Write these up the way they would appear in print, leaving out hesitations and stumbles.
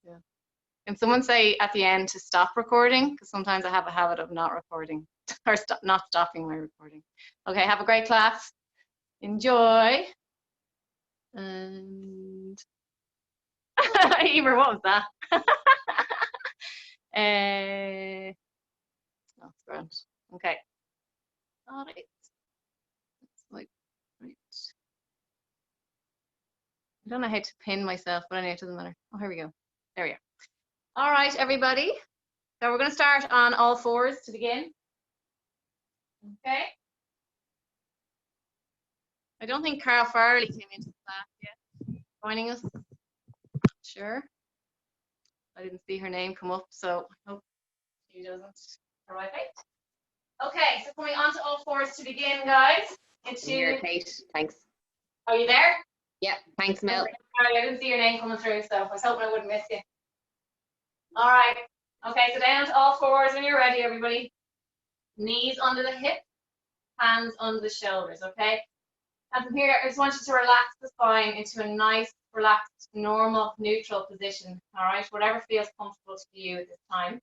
Yeah. Can someone say at the end to stop recording? Because sometimes I have a habit of not recording or not stopping my recording. Okay, have a great class. Enjoy. And Emer, what was that? That's grand. Okay. All right. Like, right. I don't know how to pin myself, but anyway, it doesn't matter. Oh, here we go. There we are. All right, everybody. So we're going to start on all fours to begin. Okay. I don't think Carl Farley came into the class yet. Joining us. Sure. I didn't see her name come up, so I hope she doesn't arrive late. Okay, so coming on to all fours to begin, guys. I'm here, Kate. Thanks. Are you there? Yeah, thanks, Mel. Sorry, I didn't see your name coming through, so I was hoping I wouldn't miss you. All right. Okay, so down to all fours when you're ready, everybody. Knees under the hips, hands under the shoulders, okay? And from here, I just want you to relax the spine into a nice, relaxed, normal, neutral position, all right? Whatever feels comfortable to you at this time.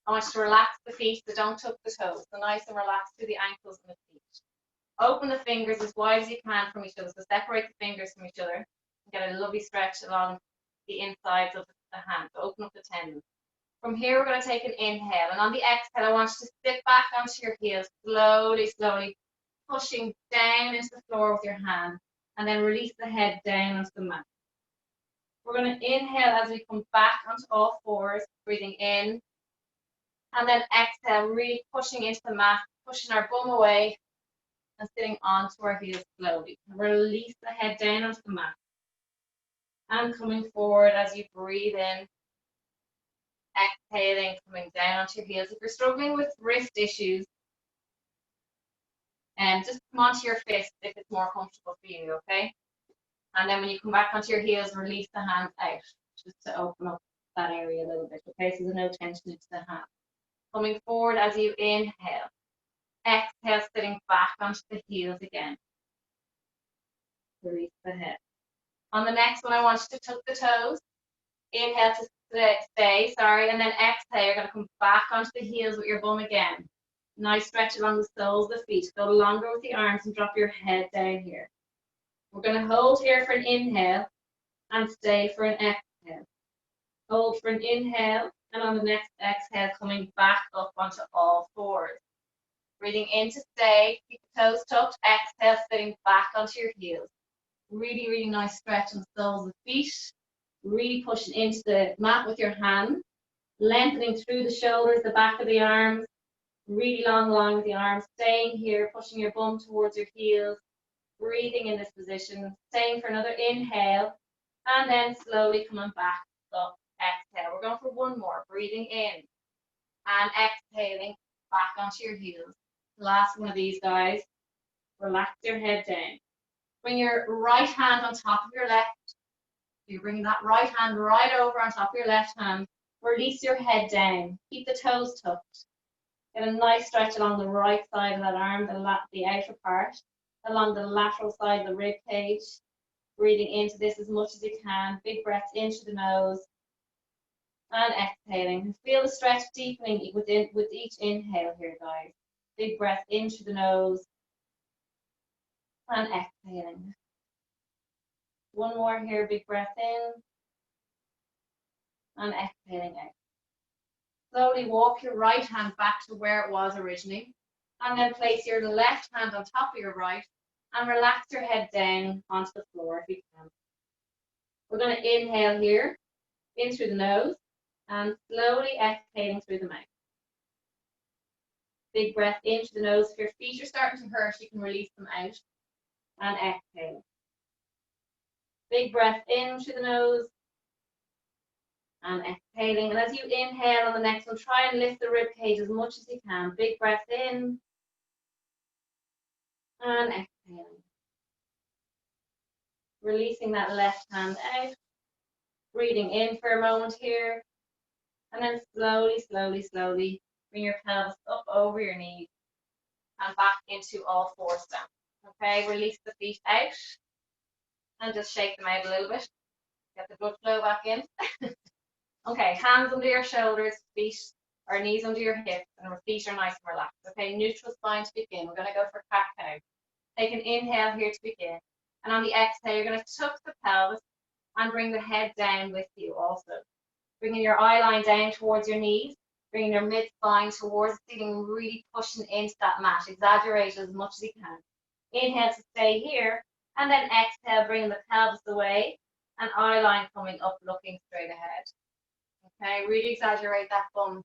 I want you to relax the feet, so don't tuck the toes. So nice and relaxed through the ankles and the feet. Open the fingers as wide as you can from each other. So separate the fingers from each other. Get a lovely stretch along the insides of the hand. So open up the tendons. From here, we're going to take an inhale. And on the exhale, I want you to sit back onto your heels, slowly, slowly, pushing down into the floor with your hand. And then release the head down onto the mat. We're going to inhale as we come back onto all fours, breathing in. And then exhale, really pushing into the mat, pushing our bum away and sitting onto our heels slowly. Release the head down onto the mat. And coming forward as you breathe in. Exhaling, coming down onto your heels. If you're struggling with wrist issues, just come onto your fists if it's more comfortable for you, okay? And then when you come back onto your heels, release the hands out, just to open up that area a little bit, okay? So there's no tension into the hands. Coming forward as you inhale. Exhale, sitting back onto the heels again. Release the head. On the next one, I want you to tuck the toes. Inhale to stay, and then exhale, you're going to come back onto the heels with your bum again. Nice stretch along the soles of the feet. Go longer with the arms and drop your head down here. We're going to hold here for an inhale and stay for an exhale. Hold for an inhale, and on the next exhale, coming back up onto all fours. Breathing in to stay, keep the toes tucked, exhale, sitting back onto your heels. Really, really nice stretch on the soles of the feet. Really pushing into the mat with your hands, lengthening through the shoulders, the back of the arms, really long along with the arms, staying here, pushing your bum towards your heels, breathing in this position, staying for another inhale, and then slowly coming back up, exhale. We're going for one more, breathing in and exhaling back onto your heels. Last one of these, guys. Relax your head down. Bring your right hand on top of your left. You're bringing that right hand right over on top of your left hand. Release your head down. Keep the toes tucked. Get a nice stretch along the right side of that arm, the outer part, along the lateral side of the rib cage. Breathing into this as much as you can. Big breaths into the nose. And exhaling. Feel the stretch deepening with each inhale here, guys. Big breath into the nose. And exhaling. One more here, big breath in. And exhaling out. Slowly walk your right hand back to where it was originally. And then place your left hand on top of your right. And relax your head down onto the floor if you can. We're going to inhale here, in through the nose. And slowly exhaling through the mouth. Big breath into the nose. If your feet are starting to hurt, you can release them out. And exhale. Big breath in through the nose. And exhaling. And as you inhale on the next one, try and lift the rib cage as much as you can. Big breath in. And exhaling. Releasing that left hand out. Breathing in for a moment here. And then slowly, slowly, slowly bring your pelvis up over your knees. And back into all fours down. Okay, release the feet out. And just shake them out a little bit. Get the blood flow back in. Okay, hands under your shoulders, feet or knees under your hips, and our feet are nice and relaxed. Okay, neutral spine to begin. We're going to go for cat cow. Take an inhale here to begin. And on the exhale, you're going to tuck the pelvis and bring the head down with you also. Bringing your eye line down towards your knees, bringing your mid-spine towards the ceiling, really pushing into that mat. Exaggerate as much as you can. Inhale to stay here, and then exhale, bringing the pelvis away, and eye line coming up, looking straight ahead. Okay, really exaggerate that bum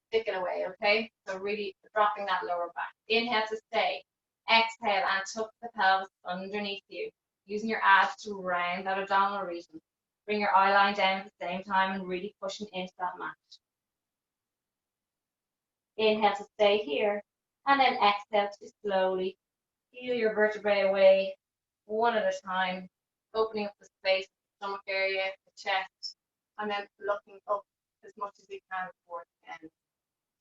sticking away, okay? So really dropping that lower back. Inhale to stay. Exhale and tuck the pelvis underneath you, using your abs to round that abdominal region. Bring your eye line down at the same time and really pushing into that mat. Inhale to stay here, and then exhale to slowly peel your vertebrae away, one at a time, opening up the space, the stomach area, the chest, and then looking up as much as you can towards the end.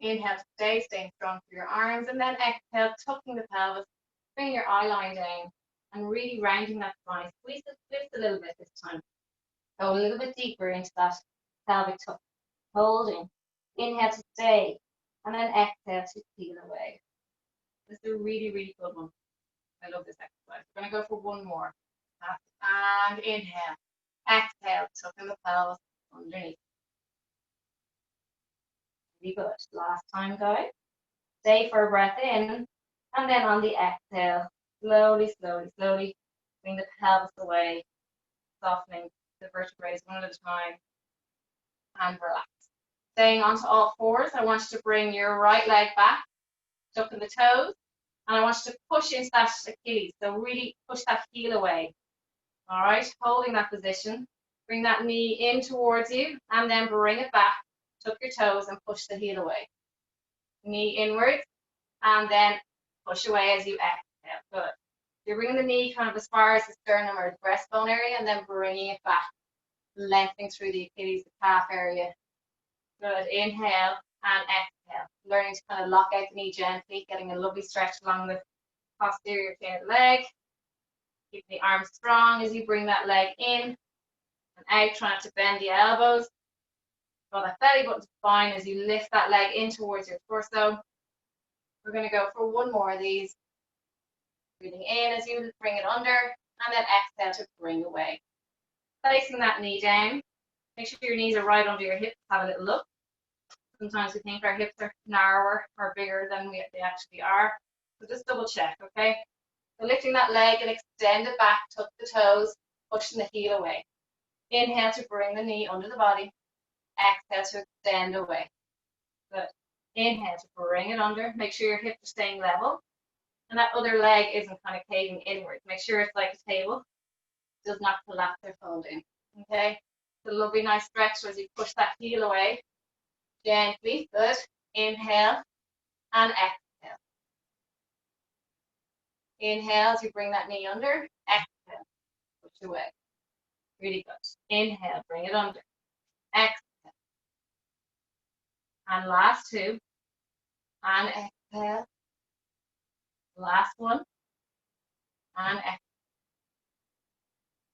Inhale to stay, staying strong through your arms, and then exhale, tucking the pelvis, bring your eye line down, and really rounding that spine. Squeeze the splits a little bit this time. Go a little bit deeper into that pelvic tuck. Holding. Inhale to stay, and then exhale to peel away. This is a really, really good one. I love this exercise. We're going to go for one more. And inhale. Exhale, tucking the pelvis underneath. Really good. Last time, guys. Stay for a breath in, and then on the exhale, slowly, slowly, slowly, bring the pelvis away, softening the vertebrae one at a time, and relax. Staying onto all fours, I want you to bring your right leg back, tucking the toes, and I want you to push into that Achilles, so really push that heel away. All right, holding that position, bring that knee in towards you, and then bring it back, tuck your toes, and push the heel away. Knee inwards, and then push away as you exhale. Good. You're bringing the knee kind of as far as the sternum or the breastbone area, and then bringing it back, lengthening through the Achilles, the calf area. Good. Inhale and exhale. Learning to kind of lock out the knee gently, getting a lovely stretch along the posterior chain of the leg. Keep the arms strong as you bring that leg in and out, trying to bend the elbows. Draw that belly button to spine as you lift that leg in towards your torso. We're going to go for one more of these. Breathing in as you bring it under, and then exhale to bring away. Placing that knee down. Make sure your knees are right under your hips. Have a little look. Sometimes we think our hips are narrower or bigger than they actually are. So just double check, okay? So lifting that leg and extend it back, tuck the toes, pushing the heel away. Inhale to bring the knee under the body. Exhale to extend away. Good. Inhale to bring it under. Make sure your hips are staying level. And that other leg isn't kind of caving inwards. Make sure it's like a table. It does not collapse or fold in. Okay? It's a lovely, nice stretch as you push that heel away. Gently. Good. Inhale and exhale. Inhale as you bring that knee under. Exhale. Push away. Really good. Inhale. Bring it under. Exhale. And last two. And exhale. Last one. And exhale.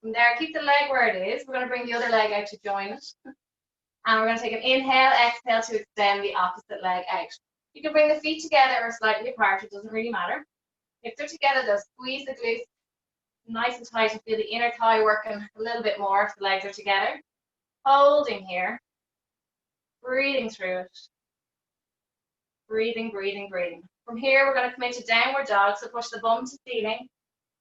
From there, keep the leg where it is. We're going to bring the other leg out to join it. And we're going to take an inhale, exhale to extend the opposite leg out. You can bring the feet together or slightly apart. It doesn't really matter. If they're together, they'll squeeze the glutes nice and tight and feel the inner thigh working a little bit more if the legs are together. Holding here. Breathing through it. Breathing, breathing, breathing. From here, we're going to come into downward dog. So push the bum to ceiling.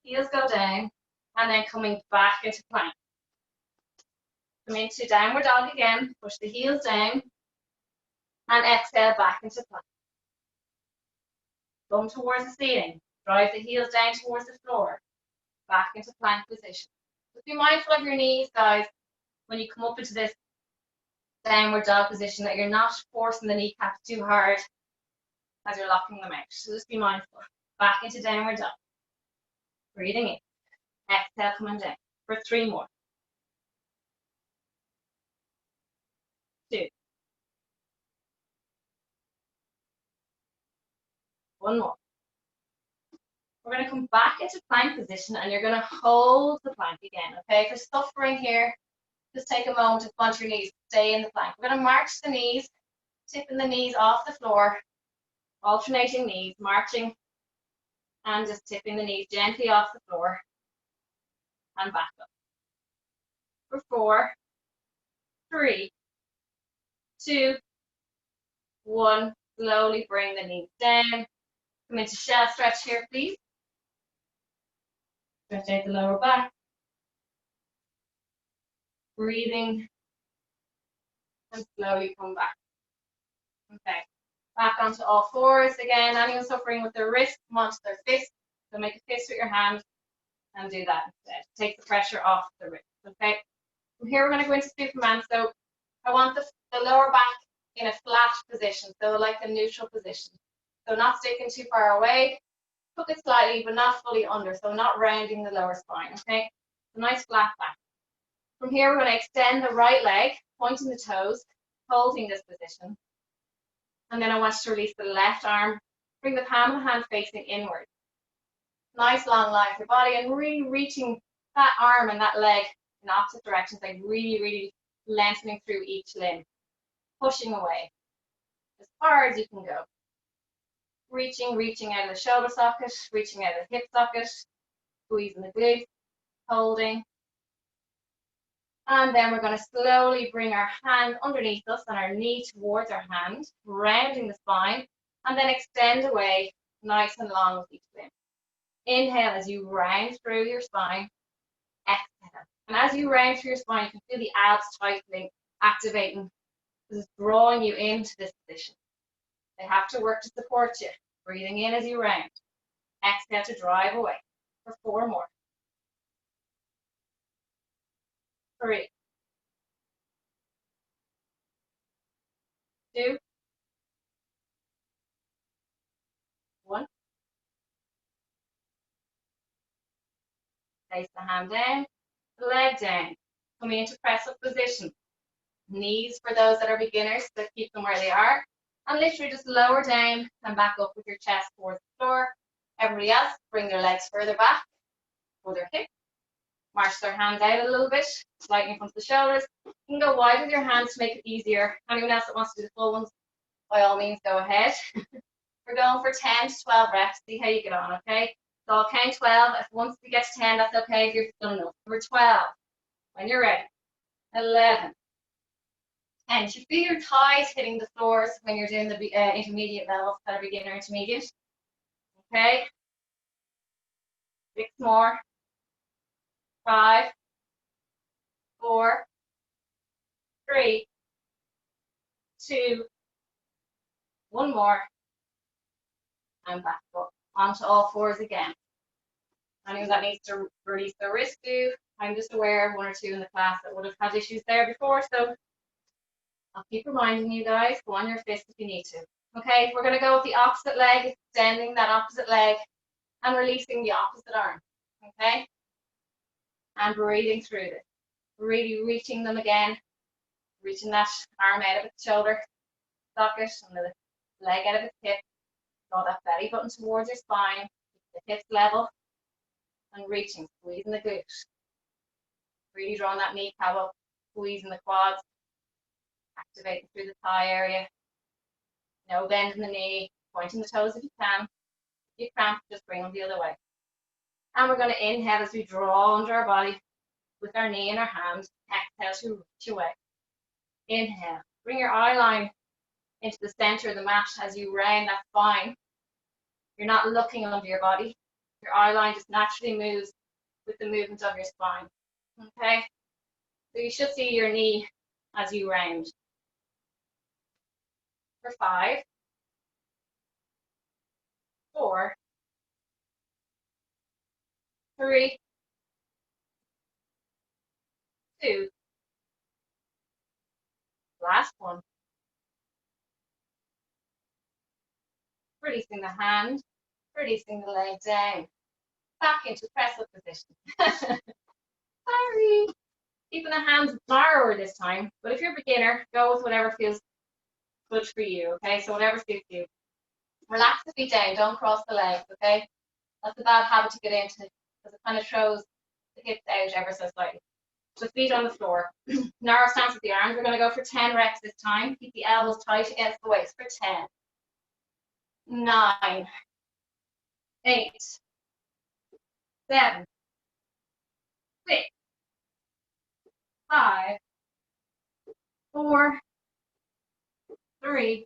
Heels go down. And then coming back into plank. Come into downward dog again. Push the heels down. And exhale back into plank. Bum towards the ceiling. Drive the heels down towards the floor. Back into plank position. Just be mindful of your knees, guys, when you come up into this downward dog position, that you're not forcing the kneecaps too hard as you're locking them out. So just be mindful. Back into downward dog. Breathing in. Exhale, coming down. For 3 more. 2. 1 more. We're going to come back into plank position and you're going to hold the plank again, okay? If you're suffering here, Just take a moment to bunch your knees, stay in the plank. We're going to march the knees, tipping the knees off the floor, alternating knees, marching and just tipping the knees gently off the floor and back up. For 4, 3, 2, 1. Slowly bring the knees down. Come into shell stretch here, please. Stretch out the lower back. Breathing. And slowly come back. Okay. Back onto all fours again. Anyone suffering with their wrist, come onto their fist. So make a fist with your hand and do that instead. Take the pressure off the wrist. Okay. From here, we're going to go into Superman. So I want the lower back in a flat position, so like a neutral position. So not sticking too far away. Hook it slightly, but not fully under, so not rounding the lower spine, okay? A nice flat back. From here, we're going to extend the right leg, pointing the toes, holding this position. And then I want you to release the left arm, bring the palm of the hand facing inward. Nice long line of your body, and really reaching that arm and that leg in opposite directions, like really, really lengthening through each limb, pushing away as far as you can go. Reaching out of the shoulder socket, reaching out of the hip socket, squeezing the glutes, holding. And then we're going to slowly bring our hand underneath us and our knee towards our hand, rounding the spine, and then extend away nice and long with each limb. Inhale as you round through your spine. Exhale. And as you round through your spine, you can feel the abs tightening, activating. This is drawing you into this position. They have to work to support you. Breathing in as you round. Exhale to drive away. For 4 more. 3, 2, 1. Place the hand down, the leg down. Coming into press up position. Knees for those that are beginners, so keep them where they are. And literally just lower down and back up with your chest towards the floor. Everybody else, bring their legs further back for their hips. March their hands out a little bit, slightly in front of the shoulders. You can go wide with your hands to make it easier. Anyone else that wants to do the full ones, by all means, go ahead. We're going for 10 to 12 reps. See how you get on, okay? So I'll count 12. If once we get to 10, that's okay if you're done enough. Number 12, when you're ready. 11. And you should feel your thighs hitting the floors when you're doing the intermediate levels, that are beginner intermediate. Okay? 6 more. 5, 4, 3, 2, 1 more. And back up. Onto all fours again. Anyone that needs to release their wrist, do. I'm just aware of 1 or 2 in the class that would have had issues there before, so I'll keep reminding you guys, go on your fist if you need to. Okay, we're going to go with the opposite leg, extending that opposite leg and releasing the opposite arm. Okay? And breathing through this. Really reaching them again, reaching that arm out of its shoulder socket and the leg out of its hip. Draw that belly button towards your spine, keep the hips level, and reaching, squeezing the glutes. Really drawing that kneecap up, squeezing the quads, activating through the thigh area. No bend in the knee, pointing the toes if you can. If you cramp, just bring them the other way. And we're going to inhale as we draw under our body with our knee in our hand. Exhale to reach away. Inhale. Bring your eye line into the center of the mat as you round that spine. You're not looking under your body. Your eye line just naturally moves with the movement of your spine. Okay? So you should see your knee as you round. For 5, 4, 3, 2, last one. Releasing the hand, releasing the leg down. Back into press-up position. Sorry. Keeping the hands narrower this time, but if you're a beginner, go with whatever feels good for you, okay? So whatever suits you. Relax the feet down, don't cross the legs, okay? That's a bad habit to get into because it kind of throws the hips out ever so slightly. the feet on the floor. Narrow stance with the arms. We're going to go for 10 reps this time. Keep the elbows tight against the waist for 10, 9, 8, 7, 6, 5, 4, 3,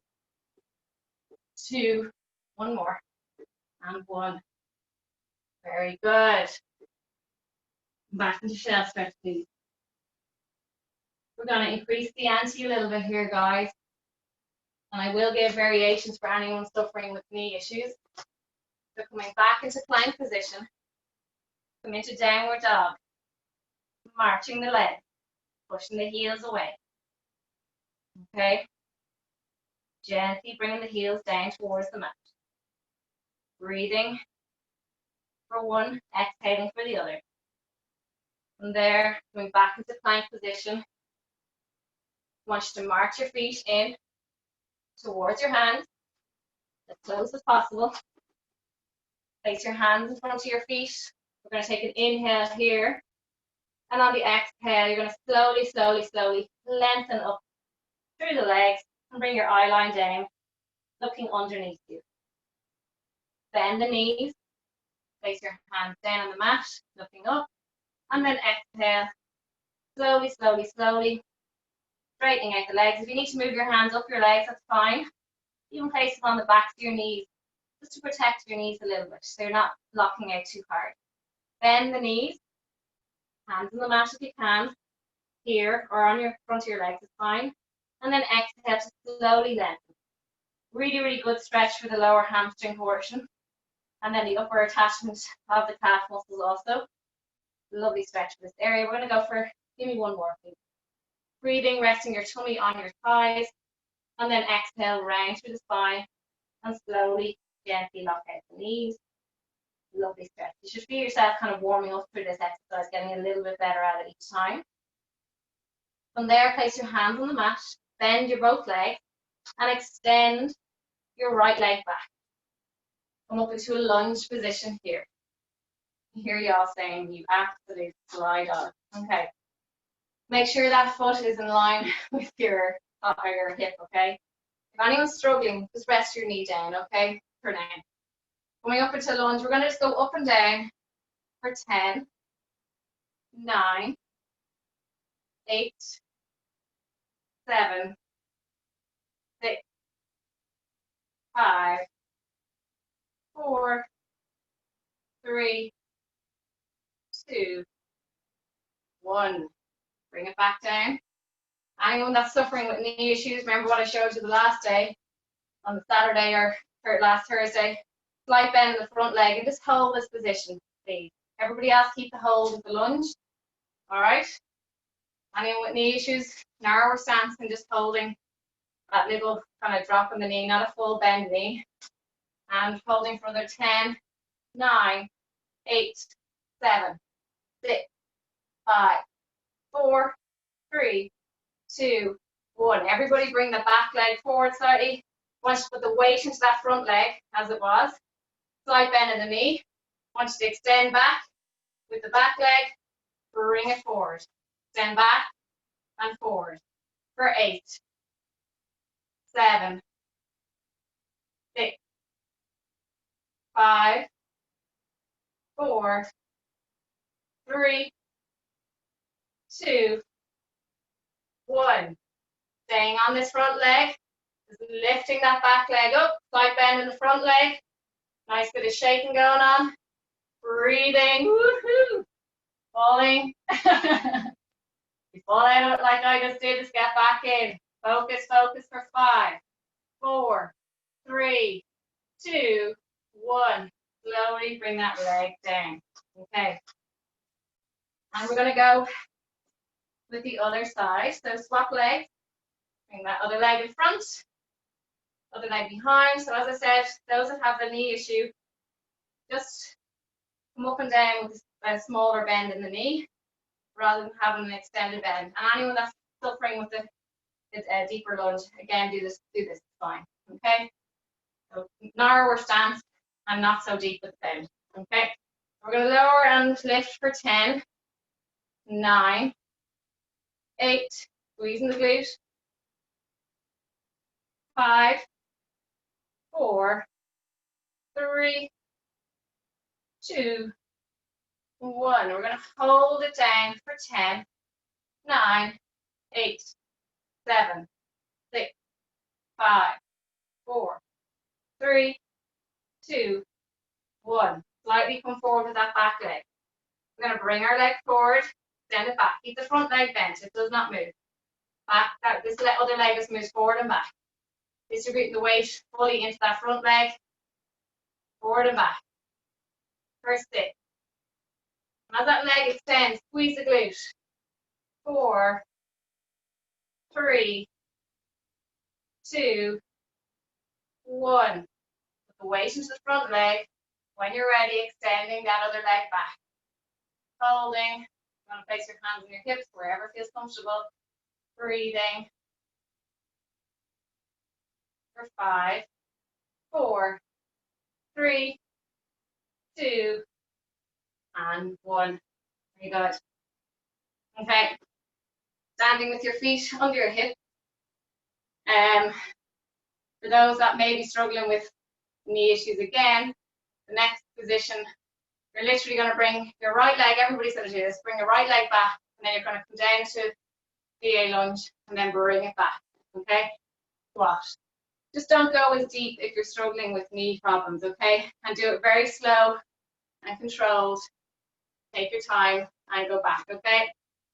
2, one more, and 1. Very good. Back into shell stretch, please. We're going to increase the ante a little bit here, guys. And I will give variations for anyone suffering with knee issues. So coming back into plank position, come into downward dog, marching the legs, pushing the heels away. Okay? Gently bringing the heels down towards the mat. Breathing for one, exhaling for the other. From there, coming back into plank position. I want you to march your feet in towards your hands, as close as possible. Place your hands in front of your feet. We're going to take an inhale here. And on the exhale, you're going to slowly, slowly, slowly lengthen up through the legs and bring your eye line down, looking underneath you. Bend the knees. Place your hands down on the mat, looking up. And then exhale. Slowly, slowly, slowly. Straightening out the legs. If you need to move your hands up your legs, that's fine. Even place them on the backs of your knees, just to protect your knees a little bit, so you're not locking out too hard. Bend the knees, hands on the mat if you can, here or on your front of your legs is fine. And then exhale to slowly lengthen. Really, really good stretch for the lower hamstring portion. And then the upper attachment of the calf muscles also. Lovely stretch for this area. We're going to go for, give me one more, please. Breathing, resting your tummy on your thighs. And then exhale, round through the spine. And slowly, gently lock out the knees. Lovely stretch. You should feel yourself kind of warming up through this exercise, getting a little bit better at it each time. From there, place your hands on the mat, bend your both legs, and extend your right leg back. Come up into a lunge position here. Hear y'all saying you absolute slide on. Okay. Make sure that foot is in line with your hip, okay? If anyone's struggling, just rest your knee down, okay? For now. Coming up into lunge, we're going to just go up and down for 10, 9, 8, 7, 6, 5, 4, 3, 2, 1. Bring it back down. Anyone that's suffering with knee issues, remember what I showed you the last day, on the Saturday or last Thursday. Slight bend in the front leg and just hold this position, please. Everybody else keep the hold of the lunge. All right. Anyone with knee issues, narrower stance and just holding that little kind of drop in the knee, not a full bend knee. And holding for another 10, 9, 8, 7, 6, 5, 4, 3, 2, 1. Everybody bring the back leg forward slightly. Want you to put the weight into that front leg as it was. Slight bend in the knee. Want you to extend back with the back leg. Bring it forward. Extend back and forward. For 8, 7, 6, 5, 4, 3, 2, 1. Staying on this front leg. Just lifting that back leg up. Slight bend in the front leg. Nice bit of shaking going on. Breathing. Woohoo! Falling. You fall out like I just did. Just get back in. Focus, focus for 5, 4, 3, 2, 1. Slowly bring that leg down. Okay. And we're going to go with the other side. So swap legs. Bring that other leg in front. Other leg behind. So as I said, those that have the knee issue, just come up and down with a smaller bend in the knee rather than having an extended bend. And anyone that's suffering with a deeper lunge, again, do this, it's fine. Okay? So narrower stance and not so deep with the bend. Okay? We're going to lower and lift for 10, 9, 8, squeezing the glute. 5, 4, 3, 2, 1. We're going to hold it down for 10, 9, 8, 7, 6, 5, 4, 3, 2, 1. Slightly come forward with that back leg. We're going to bring our leg forward, extend it back. Keep the front leg bent. It does not move. Back. This other leg just moves forward and back. Distributing the weight fully into that front leg, forward and back. First 6. And as that leg extends, squeeze the glute. 4, 3, 2, 1. Put the weight into the front leg. When you're ready, extending that other leg back. Holding. You want to place your hands on your hips wherever feels comfortable. Breathing. For 5, 4, 3, 2, and 1. Very good. Okay. Standing with your feet under your hips. For those that may be struggling with knee issues again, the next position, you're literally going to bring your right leg, everybody's going to do this, bring your right leg back, and then you're going to come down to VA lunge, and then bring it back, okay? Squat. Just don't go as deep if you're struggling with knee problems, okay? And do it very slow and controlled. Take your time and go back, okay?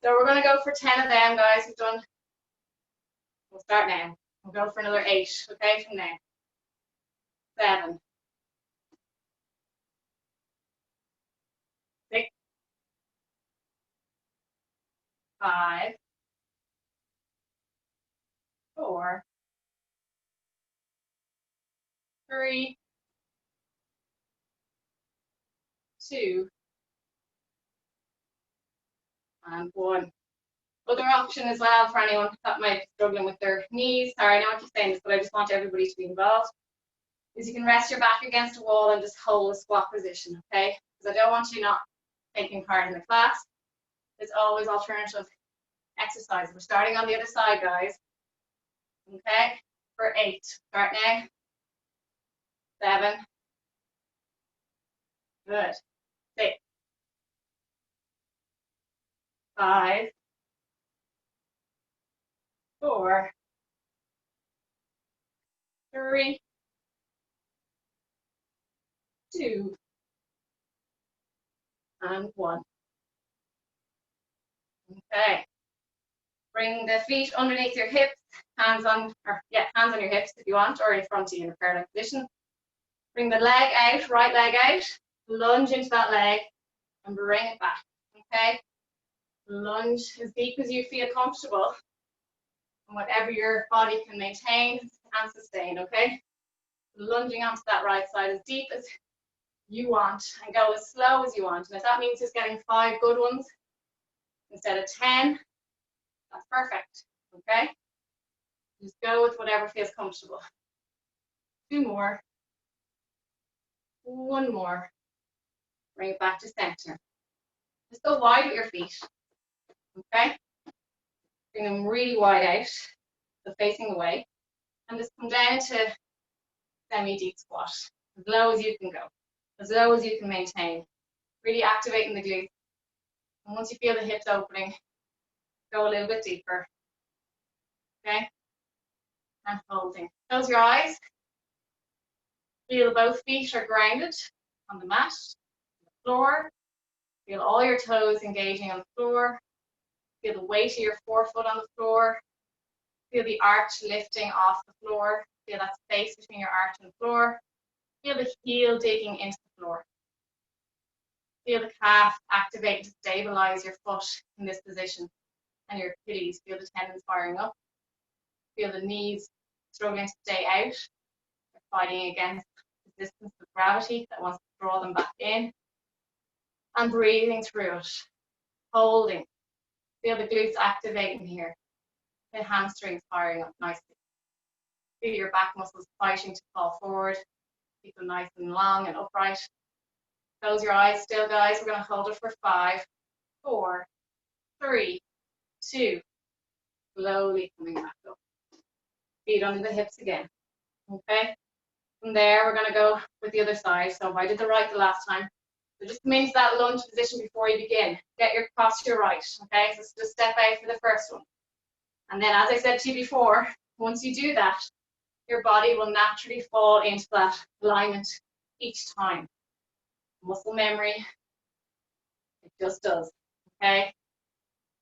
So we're going to go for 10 of them, guys. We've done, we'll start now. We'll go for another 8, okay, from there. 7, 6, 5, 4, 3, 2, and 1. Other option as well for anyone that might be struggling with their knees, sorry, I know I keep saying this, but I just want everybody to be involved, is you can rest your back against a wall and just hold a squat position, okay? Because I don't want you not taking part in the class. There's always alternative exercises. We're starting on the other side, guys. Okay, for 8. Start now. 7. Good. 6. 5. 4. 3. 2. And 1. Okay. Bring the feet underneath your hips, hands on your hips if you want, or in front of you in a parallel position. Bring the leg out, right leg out, lunge into that leg, and bring it back, okay? Lunge as deep as you feel comfortable, and whatever your body can maintain and sustain, okay? Lunging onto that right side as deep as you want, and go as slow as you want. And if that means just getting 5 good ones instead of 10, that's perfect, okay? Just go with whatever feels comfortable. 2 more. 1 more. Bring it back to center. Just go wide with your feet, okay? Bring them really wide out, so facing away. And just come down to semi-deep squat, as low as you can go, as low as you can maintain. Really activating the glutes. And once you feel the hips opening, go a little bit deeper, okay? And holding. Close your eyes. Feel both feet are grounded on the mat, the floor. Feel all your toes engaging on the floor. Feel the weight of your forefoot on the floor. Feel the arch lifting off the floor. Feel that space between your arch and the floor. Feel the heel digging into the floor. Feel the calf activate to stabilize your foot in this position. And your Achilles, feel the tendons firing up. Feel the knees struggling to stay out. They're fighting against resistance of gravity that wants to draw them back in. And breathing through it. Holding. Feel the glutes activating here. The hamstrings firing up nicely. Feel your back muscles fighting to fall forward. Keep them nice and long and upright. Close your eyes still, guys. We're going to hold it for 5, 4, 3, 2, slowly coming back up. Feet under the hips again. Okay? From there, we're going to go with the other side. So if I did the right the last time, so just come into that lunge position before you begin. Get your cross to your right. Okay? So just step out for the first one. And then, as I said to you before, once you do that, your body will naturally fall into that alignment each time. Muscle memory, it just does. Okay?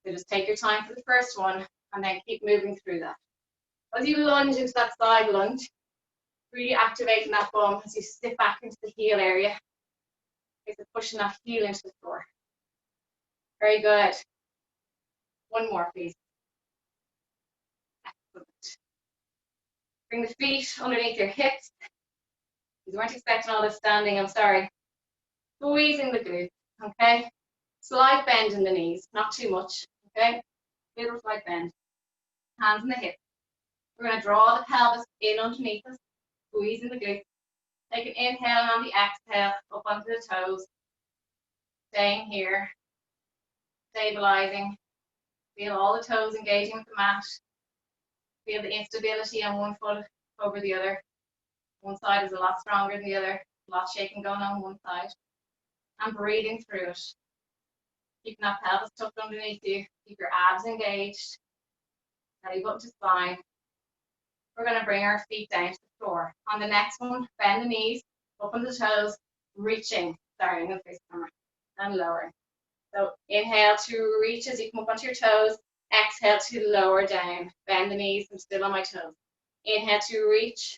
So just take your time for the first one and then keep moving through that. As you lunge into that side lunge, really activating that bum as you sit back into the heel area. It's pushing that heel into the floor. Very good. One more, please. Excellent. Bring the feet underneath your hips. You weren't expecting all this standing, I'm sorry. Squeezing the glutes, okay? Slight bend in the knees, not too much, okay? Little slight bend. Hands in the hips. We're going to draw the pelvis in underneath us, squeezing the glutes. Take an inhale and on the exhale, up onto the toes. Staying here, stabilizing. Feel all the toes engaging with the mat. Feel the instability on one foot over the other. One side is a lot stronger than the other. A lot of shaking going on one side. And breathing through it. Keeping that pelvis tucked underneath you. Keep your abs engaged. Belly button to spine. We're going to bring our feet down to the floor. On the next one, bend the knees, open the toes, reaching. Sorry, I'm going to face the camera. And lowering. So inhale to reach as you come up onto your toes. Exhale to lower down. Bend the knees. I'm still on my toes. Inhale to reach.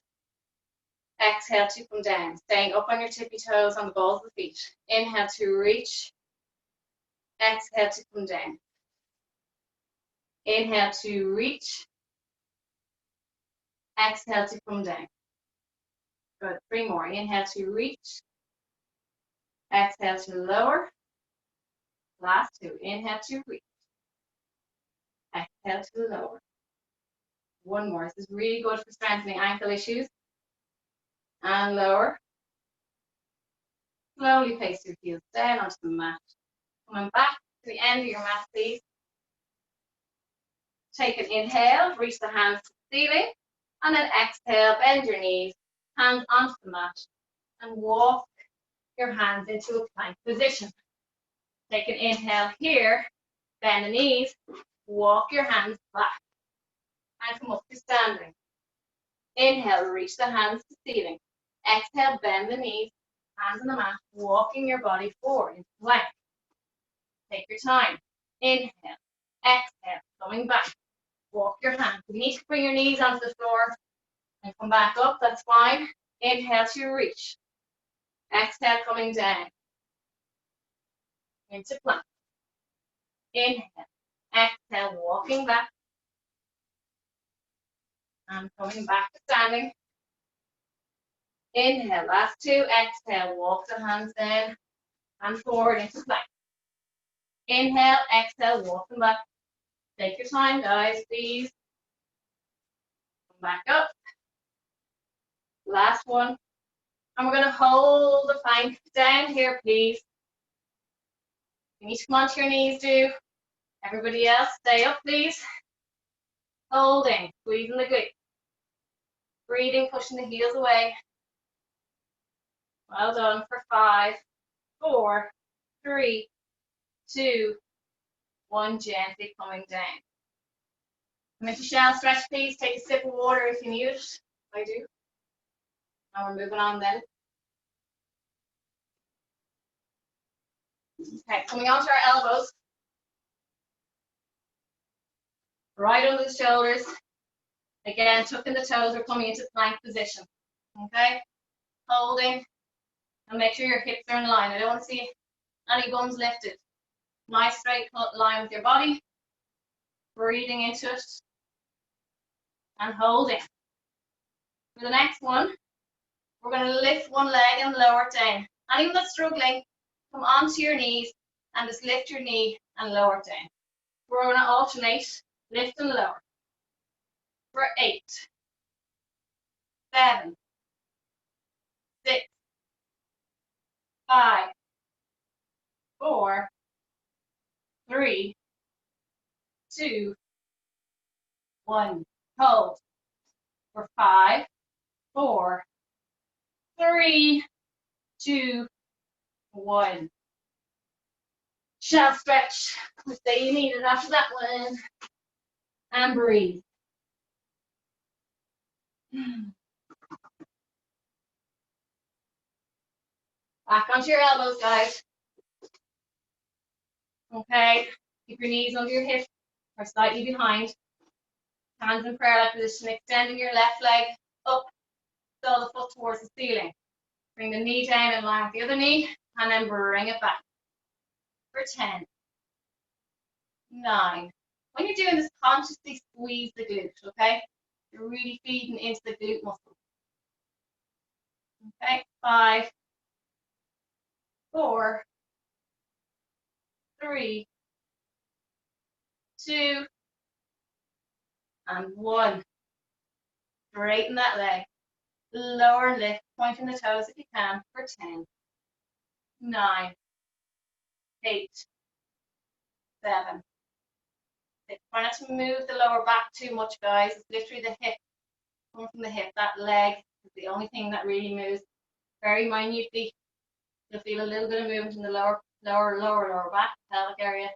Exhale to come down. Staying up on your tippy toes on the balls of the feet. Inhale to reach. Exhale to come down. Inhale to reach. Exhale to come down. Good. 3 more. Inhale to reach. Exhale to lower. Last 2. Inhale to reach. Exhale to lower. 1 more. This is really good for strengthening ankle issues. And lower. Slowly place your heels down onto the mat. Coming back to the end of your mat, please. Take an inhale, reach the hands to the ceiling. And then exhale, bend your knees, hands onto the mat. And walk your hands into a plank position. Take an inhale here, bend the knees, walk your hands back. And come up to standing. Inhale, reach the hands to the ceiling. Exhale, bend the knees, hands on the mat, walking your body forward into plank. Take your time. Inhale, exhale, coming back. Walk your hands. If you need to bring your knees onto the floor and come back up, that's fine. Inhale to reach. Exhale, coming down. Into plank. Inhale, exhale, walking back. And coming back to standing. Inhale, last 2. Exhale, walk the hands down and forward into plank. Inhale, exhale, walk them back. Take your time, guys, please. Come back up. Last one. And we're going to hold the plank down here, please. You need to come onto your knees, do. Everybody else, stay up, please. Holding, squeezing the glutes. Breathing, pushing the heels away. Well done for 5, 4, 3, 2, 1. Gently coming down. And if you shall stretch, please take a sip of water if you need it. I do. And we're moving on then. Okay, coming onto our elbows. Right under the shoulders. Again, tucking the toes, we're coming into plank position. Okay? Holding. And make sure your hips are in line. I don't want to see any bums lifted. Nice straight line with your body. Breathing into it. And holding. For the next one, we're going to lift one leg and lower it down. Anyone that's struggling, come onto your knees and just lift your knee and lower it down. We're going to alternate, lift and lower. For 8, 7, 6, 5, 4, 3, 2, 1. Hold for 5, 4, 3, 2, 1. Shelf stretch. Say you need it after that one. And breathe. Back onto your elbows, guys. Okay. Keep your knees under your hips or slightly behind. Hands in prayer-like position, extending your left leg up, so the foot towards the ceiling. Bring the knee down in line with the other knee, and then bring it back for 10, 9. When you're doing this, consciously squeeze the glute, okay? You're really feeding into the glute muscle. Okay, 5, 4, 3, 2, and 1. Straighten that leg. Lower lift, pointing the toes if you can for 10, 9, 8, 7, 6. Try not to move the lower back too much, guys. It's literally the hip, coming from the hip. That leg is the only thing that really moves very minutely. You'll feel a little bit of movement in the lower back, pelvic area.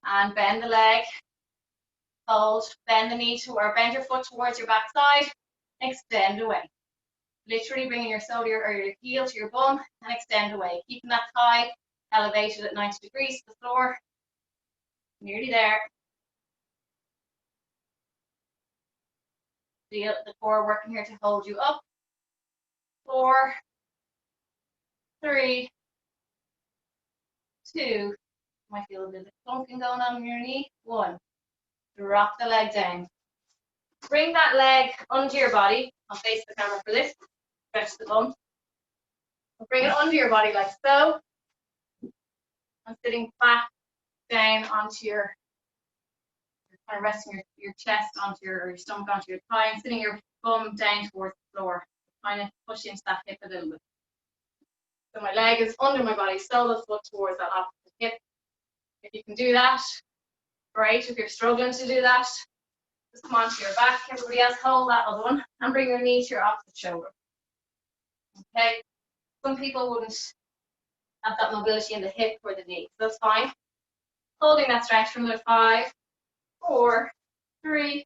And bend the leg. Hold. Bend the knee to, or bend your foot towards your back side. Extend away. Literally bringing your shoulder or your heel to your bum and extend away. Keeping that thigh elevated at 90 degrees to the floor. Nearly there. Feel the core working here to hold you up. 4, 3, 2. Might feel a bit of clunking going on in your knee. 1. Drop the leg down. Bring that leg under your body. I'll face the camera for this. Stretch the bum. Bring it under your body like so. And sitting back down onto your, kind of resting your chest onto your stomach onto your thigh, and sitting your bum down towards the floor. Kind of push into that hip a little bit. So my leg is under my body, sole of the foot towards that opposite hip. If you can do that, great. If you're struggling to do that, just come onto your back. Everybody else hold that other one and bring your knee to your opposite shoulder. Okay. Some people wouldn't have that mobility in the hip or the knee, so that's fine. Holding that stretch from the 5, 4, 3,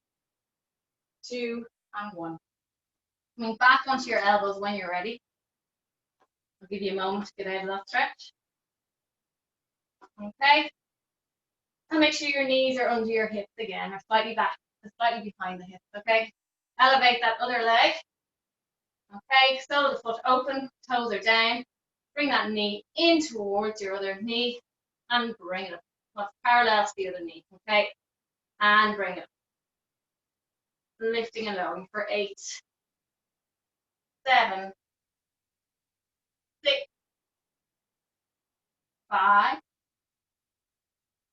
2, and 1. Coming back onto your elbows when you're ready. I'll give you a moment to get out of that stretch. Okay. And make sure your knees are under your hips again, or slightly back, slightly behind the hips, okay? Elevate that other leg. Okay, sole of the foot open, toes are down. Bring that knee in towards your other knee and bring it up. That's parallel to the other knee, okay? And bring it up. Lifting and lowering for 8, 7, 6, 5,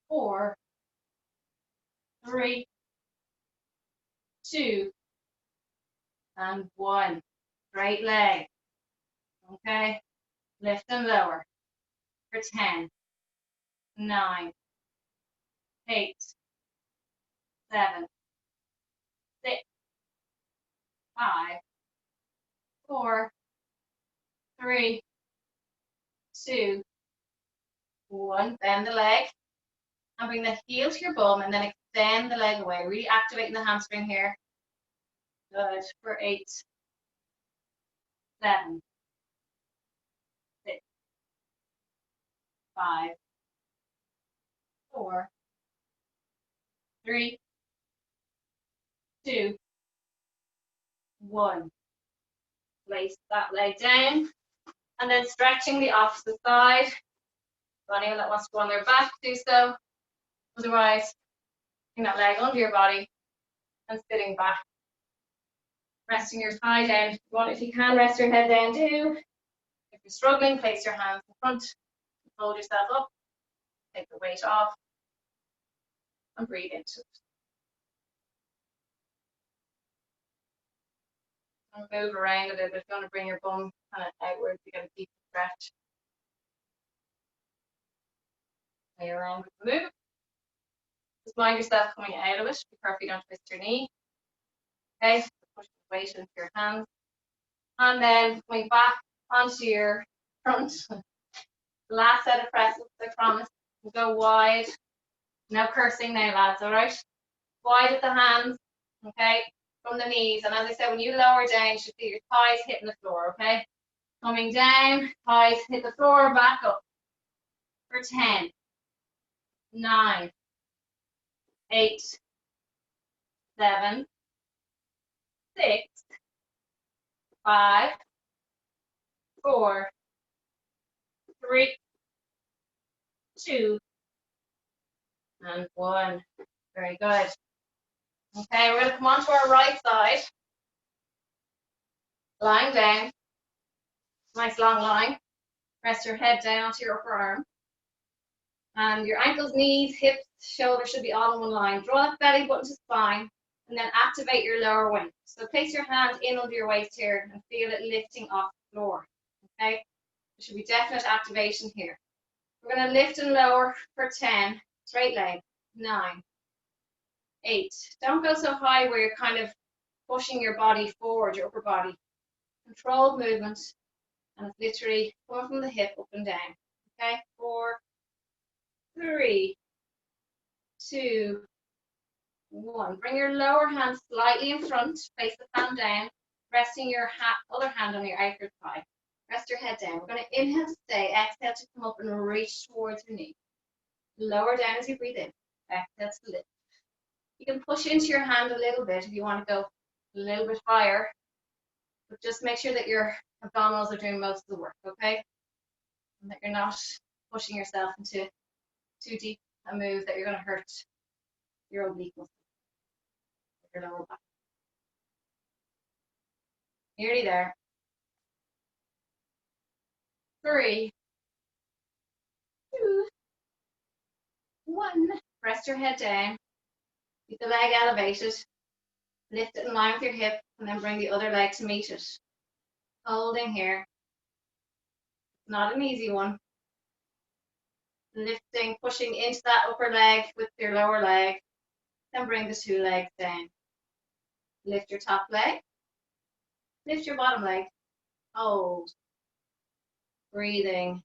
4, 3, 2, and 1. Straight leg. Okay? Lift and lower for 10, 9, 8, 7, 6, 5, 4, 3, 2, 1. Bend the leg and bring the heel to your bum and then extend the leg away. Really activating the hamstring here. Good. For 8, 7, 6, 5, 4, 3, 2, 1. Place that leg down and then stretching the opposite side. So anyone that wants to go on their back, do so. Otherwise, bring that leg under your body and sitting back. Resting your thigh down. If you can, rest your head down too. If you're struggling, place your hands in front. Hold yourself up. Take the weight off. And breathe into it. And move around a little bit. If you want to bring your bum kind of outwards, you get a deep stretch. Play around with the move. Just mind yourself coming out of it. Be careful you don't twist your knee. Okay, push the weight into your hands. And then coming back onto your front. Last set of presses, I promise. We'll go wide. No cursing now, lads, all right? Wide at the hands, okay, from the knees. And as I said, when you lower down, you should feel your thighs hitting the floor, okay? Coming down, thighs hit the floor, back up. For 10, 9, 8, 7, 6, 5, 4, 3, 2, and 1. Very good. Okay, we're going to come on to our right side. Lying down. Nice long line. Rest your head down onto your upper arm. And your ankles, knees, hips, shoulders should be all in one line. Draw that belly button to spine and then activate your lower wing. So place your hand in under your waist here and feel it lifting off the floor. Okay? There should be definite activation here. We're going to lift and lower for 10. Straight leg. 9, 8. Don't go so high where you're kind of pushing your body forward, your upper body. Controlled movement. And it's literally going from the hip up and down. Okay? 4, 3, 2, 1. Bring your lower hand slightly in front. Place the palm down. Resting your other hand on your outer thigh. Rest your head down. We're going to inhale to stay. Exhale to come up and reach towards your knee. Lower down as you breathe in. Exhale to lift. You can push into your hand a little bit if you want to go a little bit higher. But just make sure that your abdominals are doing most of the work, okay? And that you're not pushing yourself into too deep a move that you're going to hurt your oblique muscle, your lower back. Nearly there. 3, 2, 1. Rest your head down. Keep the leg elevated. Lift it in line with your hip and then bring the other leg to meet it. Holding here. Not an easy one. Lifting, pushing into that upper leg with your lower leg. Then bring the two legs down. Lift your top leg. Lift your bottom leg. Hold. Breathing.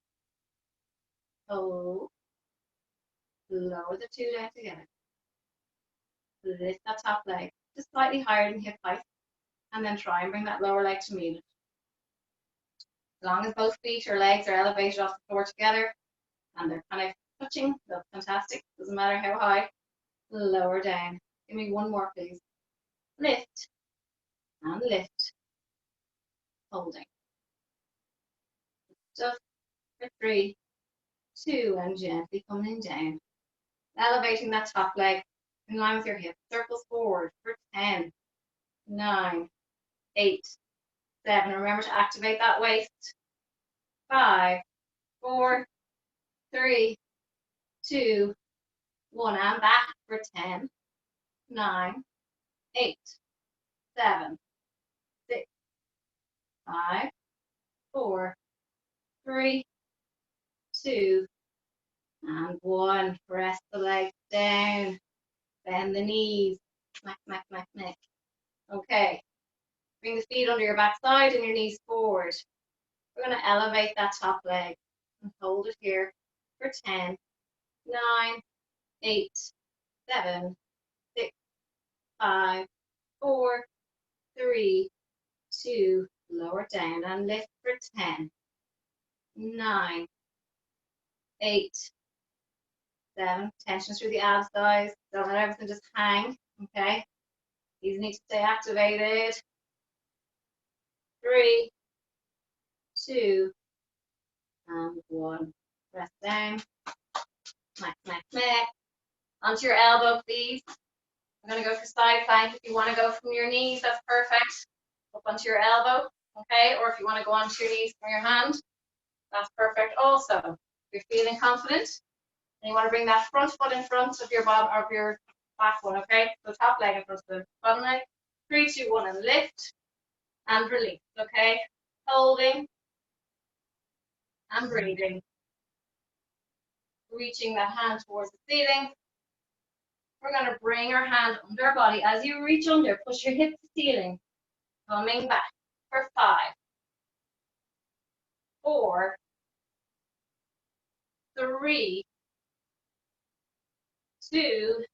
Hold. Lower the two down together. Lift that top leg just slightly higher than hip height. And then try and bring that lower leg to meet it. As long as both feet or legs are elevated off the floor together and they're kind of touching, that's fantastic. Doesn't matter how high. Lower down. Give me one more, please. Lift. And lift. Holding. Just for 3, 2, and gently coming down. Elevating that top leg in line with your hip. Circles forward for 10, 9, 8, 7. Remember to activate that waist. 5, 4, 3, 2, 1. And back for 10, 9, 8, 7, 6, 5, 4, 3, 2, and 1. Press the legs down. Bend the knees. Smack, smack, smack, smack. Okay. Bring the feet under your backside and your knees forward. We're going to elevate that top leg and hold it here for 10, 9, 8, 7, 6, 5, 4, 3, 2. Lower down and lift for 10, 9, 8, 7. Tension through the abs, guys. Don't let everything just hang. Okay. These need to stay activated. 3, 2, and 1. Press down. Smack, smack, smack. Onto your elbow, please. I'm going to go for side plank. If you want to go from your knees, that's perfect. Up onto your elbow, okay? Or if you want to go onto your knees from your hand, that's perfect also. If you're feeling confident, and you want to bring that front foot in front of your bottom of your back one, okay? So top leg in front of the bottom leg. 3, 2, 1, and lift and release, okay? Holding and breathing. Reaching that hand towards the ceiling We're going to bring our hand under our body. As you reach under, push your hip to ceiling. Coming back for 5, 4, 3, 2,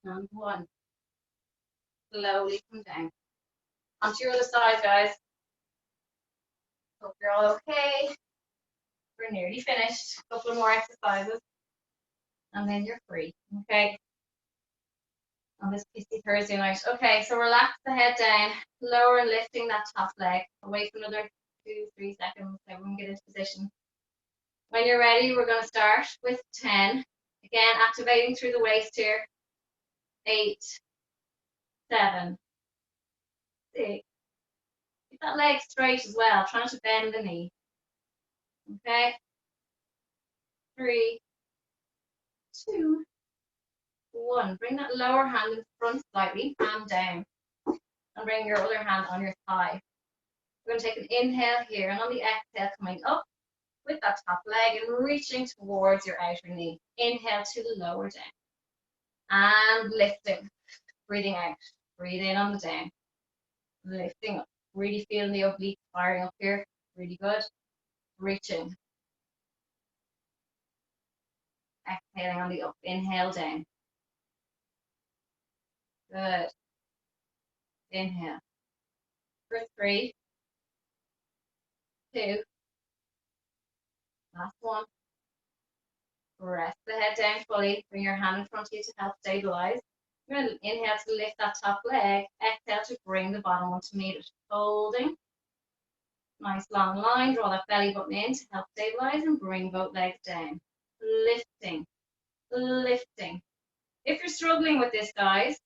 and 1. Slowly come down. Onto your other side, guys. Hope you're all okay. We're nearly finished. A couple more exercises. And then you're free. Okay. On this PC Thursday night. Okay, so relax the head down. Lower and lifting that top leg. Wait for another 2-3 seconds. Everyone get into position. When you're ready, we're going to start with 10. Again, activating through the waist here. 8, 7, 6. Keep that leg straight as well, trying to bend the knee. Okay. 3, 2, 1. Bring that lower hand in front slightly, hand down. And bring your other hand on your thigh. We're going to take an inhale here, and on the exhale, coming up with that top leg and reaching towards your outer knee. Inhale to lower down. And lifting. Breathing out. Breathe in on the down. Lifting up. Really feeling the oblique firing up here. Really good. Reaching. Exhaling on the up. Inhale down. Good. Inhale. For 3, 2. Last one. Rest the head down fully. Bring your hand in front of you to help stabilize. You're going to inhale to lift that top leg. Exhale to bring the bottom one to meet it. Holding. Nice long line. Draw that belly button in to help stabilize and bring both legs down. Lifting. Lifting. If you're struggling with this, guys,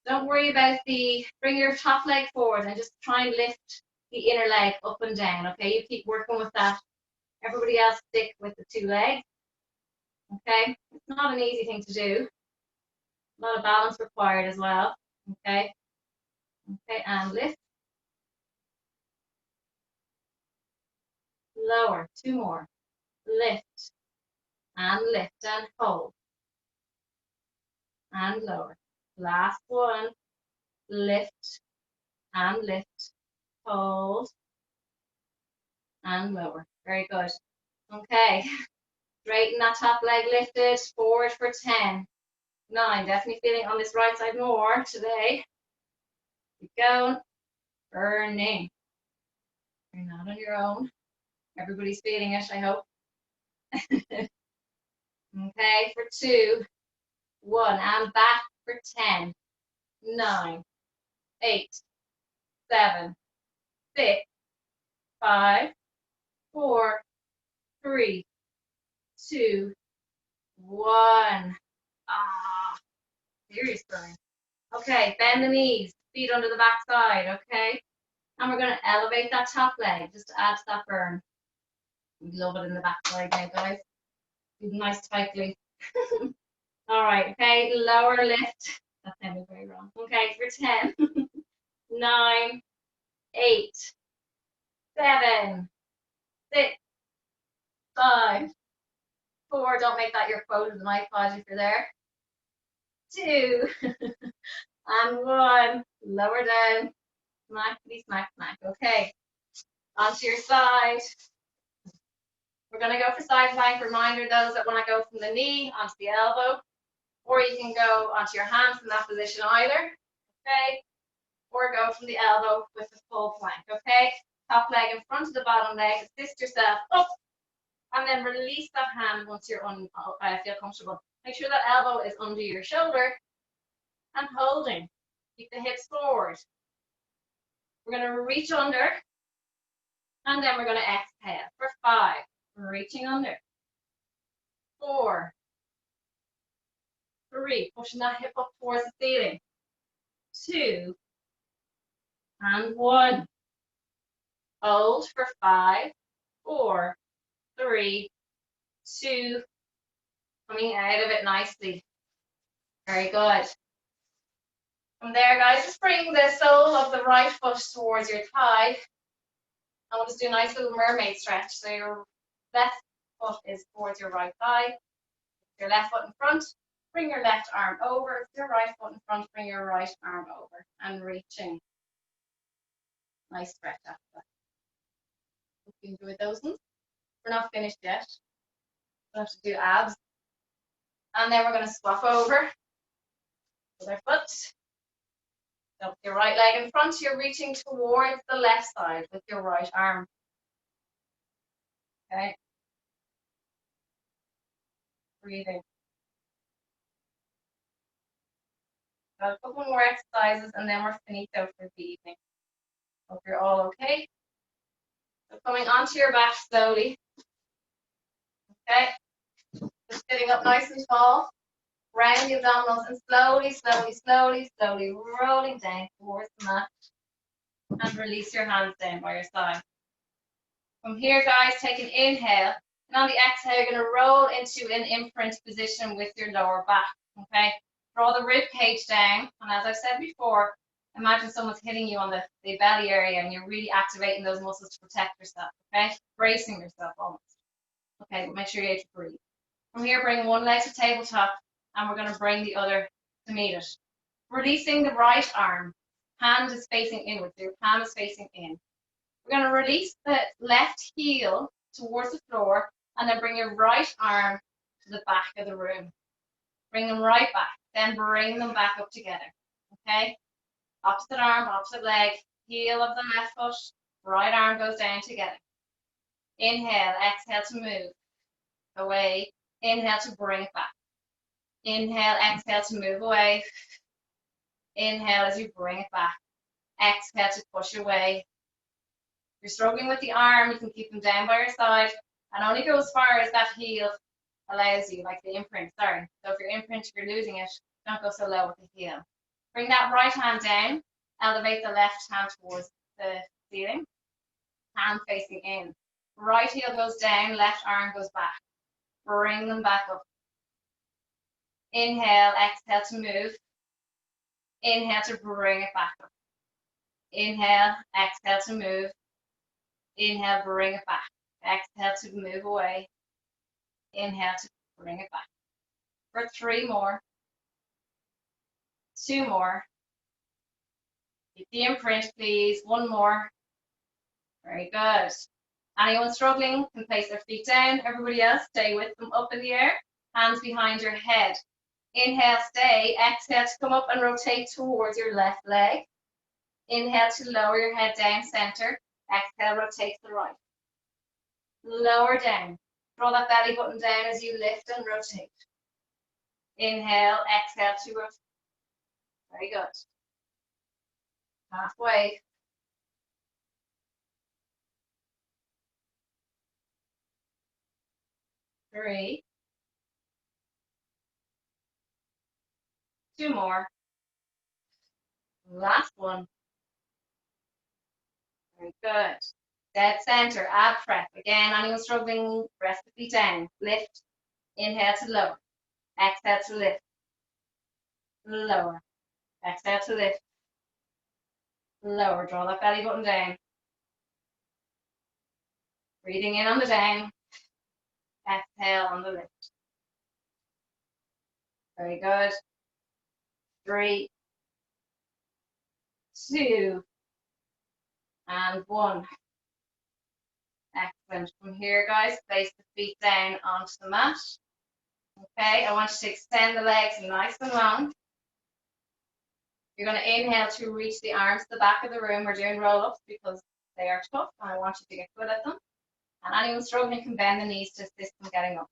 don't worry about bring your top leg forward and just try and lift the inner leg up and down, okay? You keep working with that. Everybody else stick with the 2 legs, okay? It's not an easy thing to do. A lot of balance required as well, okay? Okay, and lift. Lower, 2 more. Lift, and hold. And lower. Last one. Lift, and hold, and lower. Very good. Okay. Straighten that top leg lifted. Forward for 10. 9. Definitely feeling on this right side more today. Keep going. Burning. You're not on your own. Everybody's feeling it, I hope. Okay, for 2, 1, and back for 10, 9, 8, 7, 6, 5, 4, 3, 2, 1. Ah, serious burn. Okay, bend the knees, feet under the back side, okay? And we're going to elevate that top leg just to add to that burn. We love it in the back side now, guys. Nice tightly. All right, okay, lower lift. That sounded very wrong. Okay, for 10, 9, 8, 7, 6, 5, 4. Don't make that your quote of the night, pod, if you're there. 2, and 1. Lower down. Smackety smack smack. Okay, onto your side. We're going to go for side plank. Reminder those that want to go from the knee onto the elbow, or you can go onto your hands in that position either. Okay, or go from the elbow with the full plank. Okay, top leg in front of the bottom leg. Assist yourself up, and then release that hand once you're feel comfortable. Make sure that elbow is under your shoulder and holding. Keep the hips forward. We're going to reach under, and then we're going to exhale for 5. Reaching under. 4, 3, pushing that hip up towards the ceiling. 2, and 1. Hold for 5, 4, 3, 2. Coming out of it nicely. Very good. From there, guys, just bring the sole of the right foot towards your thigh. And we'll just do a nice little mermaid stretch. So your left foot is towards your right thigh. Your left foot in front, bring your left arm over. It's your right foot in front, bring your right arm over and reaching. Nice stretch after that. Hope you enjoyed those ones. We're not finished yet. We'll have to do abs. And then we're going to swap over with our foot. Up your right leg in front, you're reaching towards the left side with your right arm. Okay. Breathing. Got a couple more exercises and then we're finito for the evening. Hope you're all okay. So coming onto your back slowly. Okay. Just sitting up nice and tall. Round the abdominals and slowly, slowly, slowly, slowly rolling down towards the mat. And release your hands down by your side. From here, guys, take an inhale. And on the exhale, you're going to roll into an imprint position with your lower back. Okay? Draw the rib cage down. And as I've said before, imagine someone's hitting you on the belly area and you're really activating those muscles to protect yourself. Okay? Bracing yourself almost. Okay, but make sure you're able to breathe. From here, bring one leg to tabletop and we're going to bring the other to meet it. Releasing the right arm. Hand is facing inward. So your palm is facing in. We're going to release the left heel towards the floor and then bring your right arm to the back of the room. Bring them right back, then bring them back up together. Okay? Opposite arm, opposite leg, heel of the left foot, right arm goes down together. Inhale, exhale to move away. Inhale to bring it back. Inhale, exhale to move away. Inhale as you bring it back. Exhale to push away. If you're struggling with the arm, you can keep them down by your side and only go as far as that heel allows you, like the imprint, sorry. So if your imprint, if you're losing it, don't go so low with the heel. Bring that right hand down, elevate the left hand towards the ceiling, hand facing in. Right heel goes down, left arm goes back. Bring them back up. Inhale, exhale to move. Inhale to bring it back up. Inhale, exhale to move. Inhale, bring it back. Exhale to move away. Inhale to bring it back. For 3 more. 2 more. Keep the imprint, please. 1 more. Very good. Anyone struggling can place their feet down. Everybody else, stay with them up in the air. Hands behind your head. Inhale, stay. Exhale to come up and rotate towards your left leg. Inhale to lower your head down center. Exhale, rotate to the right. Lower down. Draw that belly button down as you lift and rotate. Inhale, exhale to rotate. Very good. Halfway. Three. 2 more. Last one. Very good. Dead center, ab prep. Again, anyone struggling, press the feet down. Lift. Inhale to lower. Exhale to lift. Lower. Exhale to lift. Lower. Draw that belly button down. Breathing in on the down. Exhale on the lift. Very good. 3, 2, and 1. Excellent. From here, guys, place the feet down onto the mat. Okay, I want you to extend the legs nice and long. You're going to inhale to reach the arms to the back of the room. We're doing roll-ups because they are tough and I want you to get good at them. And anyone struggling can bend the knees to assist them getting up.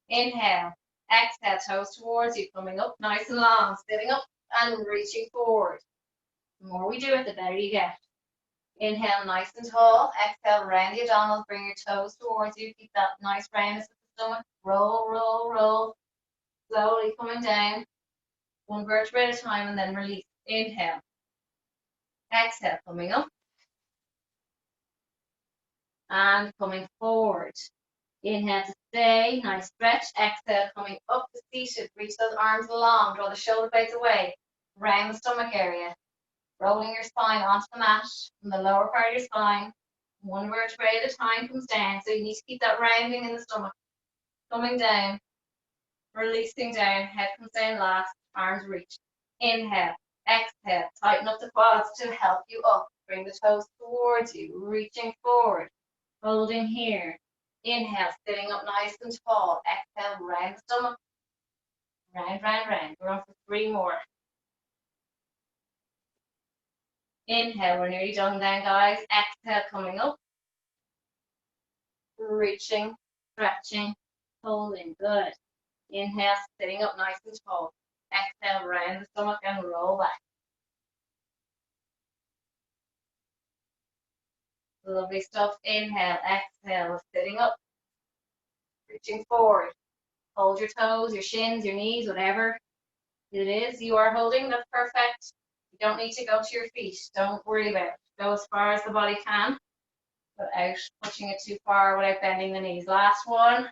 Inhale, exhale, toes towards you, coming up nice and long, sitting up and reaching forward. The more we do it, the better you get. Inhale, nice and tall. Exhale, round the abdominals, bring your toes towards you. Keep that nice roundness of the stomach. Roll, roll, roll. Slowly coming down. 1 vertebra at a time and then release. Inhale. Exhale, coming up. And coming forward. Inhale to stay, nice stretch. Exhale, coming up to seated. Reach those arms along, draw the shoulder blades away. Round the stomach area. Rolling your spine onto the mat from the lower part of your spine. 1 vertebra at a time comes down. So you need to keep that rounding in the stomach. Coming down. Releasing down, head comes down last, arms reach. Inhale, exhale, tighten up the quads to help you up. Bring the toes towards you, reaching forward, holding here. Inhale, sitting up nice and tall. Exhale, round the stomach, round, round, round. We're on for 3 more. Inhale, we're nearly done then, guys. Exhale, coming up, reaching, stretching, holding, good. Inhale, sitting up nice and tall. Exhale, round the stomach and roll back. Lovely stuff. Inhale, exhale, sitting up, reaching forward. Hold your toes, your shins, your knees, whatever it is you are holding. That's perfect. You don't need to go to your feet. Don't worry about it. Go as far as the body can, without pushing it too far, without bending the knees. Last one.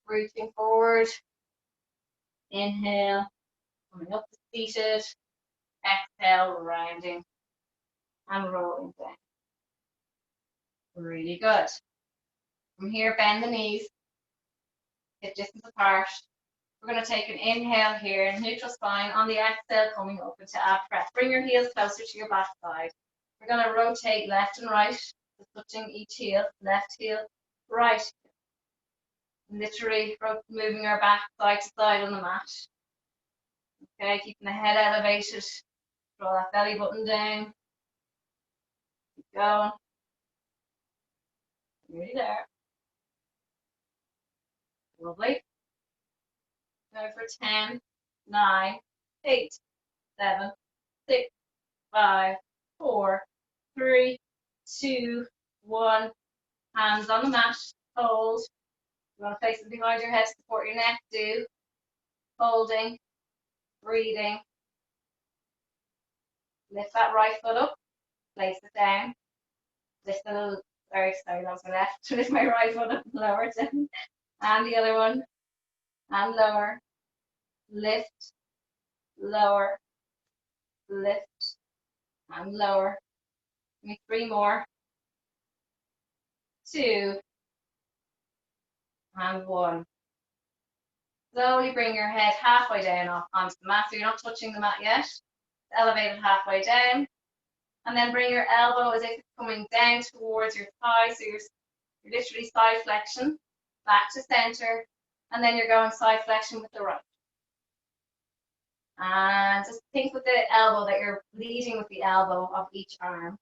Reaching forward. Inhale, coming up to seated. Exhale, rounding and rolling down. Really good. From here, bend the knees, hip distance apart. We're going to take an inhale here, neutral spine. On the exhale, coming up into ab press. Bring your heels closer to your back side. We're going to rotate left and right, touching each heel. Left heel, right. Literally moving our back side to side on the mat. Okay, keeping the head elevated. Draw that belly button down. Keep going. Nearly there. Lovely. Go for 10, 9, 8, 7, 6, 5, 4, 3, 2, 1. Hands on the mat. Hold. You want to place it behind your head, support your neck. Do. Holding. Breathing. Lift that right foot up. Place it down. Lift a little. Sorry, that was my left. Lift my right foot up. Lower it down. And the other one. And lower. Lift. Lower. Lift. And lower. Give me 3 more. 2. And 1. Slowly bring your head halfway down off onto the mat. So you're not touching the mat yet. Elevate it halfway down. And then bring your elbow as if it's coming down towards your thigh. So you're literally side flexion, back to center. And then you're going side flexion with the right. And just think with the elbow that you're leading with the elbow of each arm.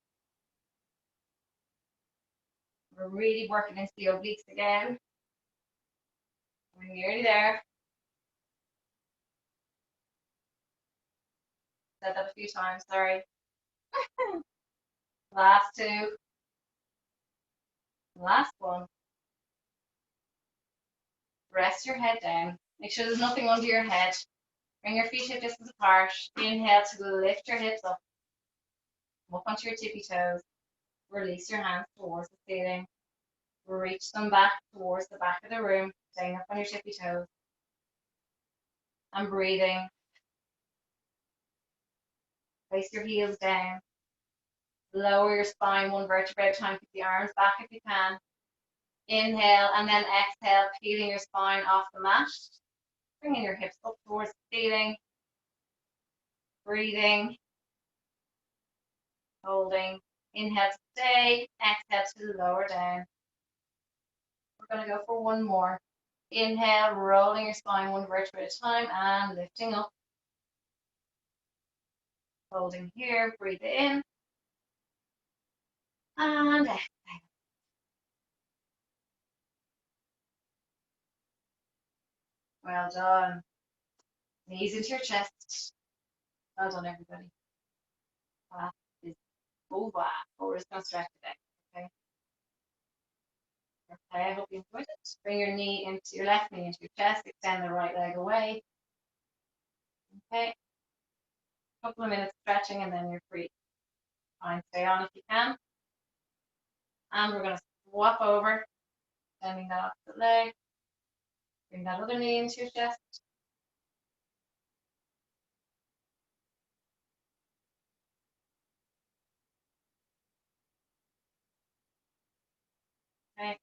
We're really working into the obliques again. We're nearly there. Said that a few times, sorry. Last 2. Last one. Rest your head down. Make sure there's nothing under your head. Bring your feet hip distance apart. Inhale to lift your hips up. Up onto your tippy toes. Release your hands towards the ceiling. Reach them back towards the back of the room. Staying up on your tippy toes. And breathing. Place your heels down. Lower your spine 1 vertebra at a time. Keep the arms back if you can. Inhale and then exhale, peeling your spine off the mat. Bringing your hips up towards the ceiling. Breathing. Holding. Inhale to stay. Exhale to lower down. We're going to go for 1 more. Inhale, rolling your spine 1 vertebra at a time and lifting up. Holding here. Breathe in. And exhale. Well done. Knees into your chest. Well done, everybody. That is over. We're just going to stretch it out. Okay. Okay, I hope you enjoyed it. Bring your knee into your left knee into your chest. Extend the right leg away. Okay. A couple of minutes stretching and then you're free. Fine, stay on if you can. And we're going to swap over, bending that opposite leg. Bring that other knee into your chest. Okay.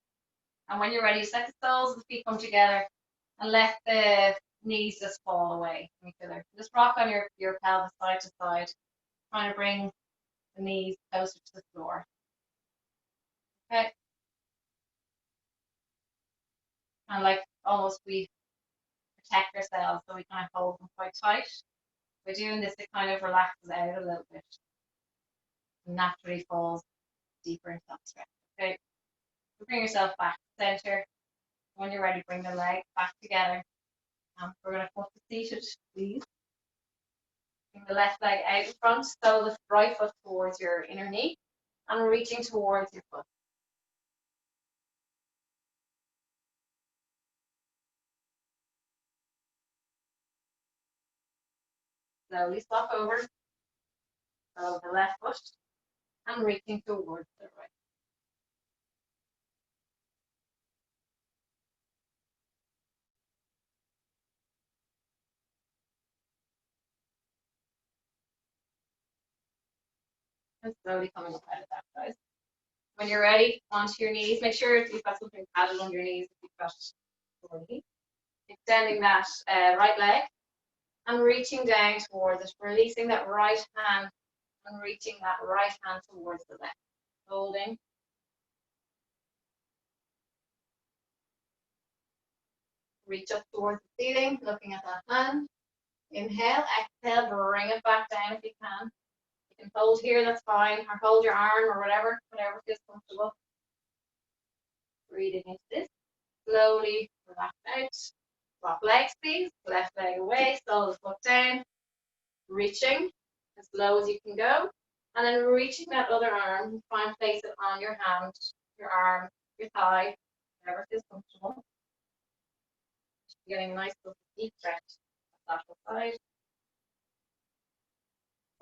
And when you're ready, just let the soles of the feet come together. And let the knees just fall away from each other. Just rock on your pelvis side to side, trying to bring the knees closer to the floor. Okay. And like almost we protect ourselves, so we kind of hold them quite tight. By doing this, it kind of relaxes out a little bit and naturally falls deeper into that stretch. Okay. So bring yourself back to center. When you're ready, bring the leg back together. We're going to put the seated, please. Bring the left leg out in front, so the right foot towards your inner knee and reaching towards your foot. Slowly swap over. So the left foot and reaching towards the right. And slowly coming up out of that, guys. When you're ready, onto your knees. Make sure you've got something padded on your knees if you've got sore knees. Extending that right leg and reaching down towards it, releasing that right hand and reaching that right hand towards the left. Holding. Reach up towards the ceiling, looking at that hand. Inhale, exhale, bring it back down if you can. You can hold here, that's fine, or hold your arm or whatever feels comfortable. Breathing into this. Slowly relax out. Swap legs, please. Left leg away, sole the foot down. Reaching as low as you can go. And then reaching that other arm, try and place it on your hand, your arm, your thigh, whatever feels comfortable. Getting a nice little deep stretch on the lateral side.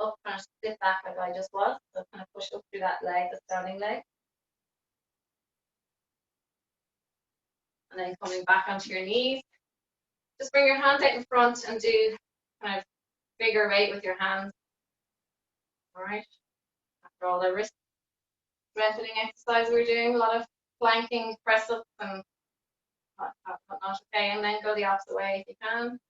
Up, trying to sit back like I just was. So kind of push up through that leg, the standing leg. And then coming back onto your knees. Just bring your hands out in front and do kind of figure eight with your hands. All right. After all the wrist strengthening exercise we're doing, a lot of planking, press ups, and whatnot. Okay, and then go the opposite way if you can.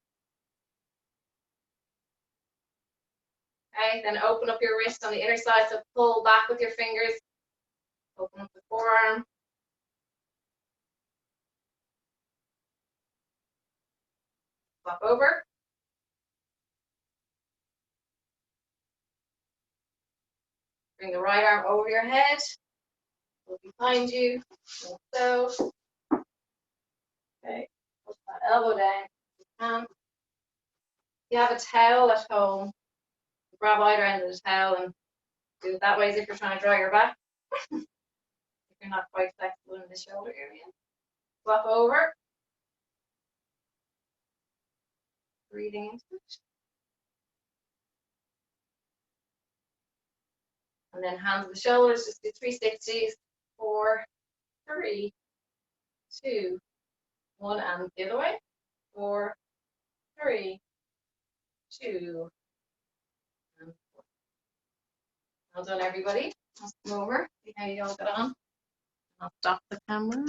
Okay, then open up your wrist on the inner side, so pull back with your fingers. Open up the forearm. Flop over. Bring the right arm over your head. Look behind you. Like so. Okay, push that elbow down if you can. If you have a towel at home, grab either end of the towel and do it that way as if you're trying to dry your back. If you're not quite flexible in the shoulder area. Flop over. Breathing into it. And then hands on the shoulders, just do 360s. 4, 3, 2, 1, and the other way. 4, 3, 2, and 4. Well done, everybody. Let's come over, see how you all get on. I'll stop the camera.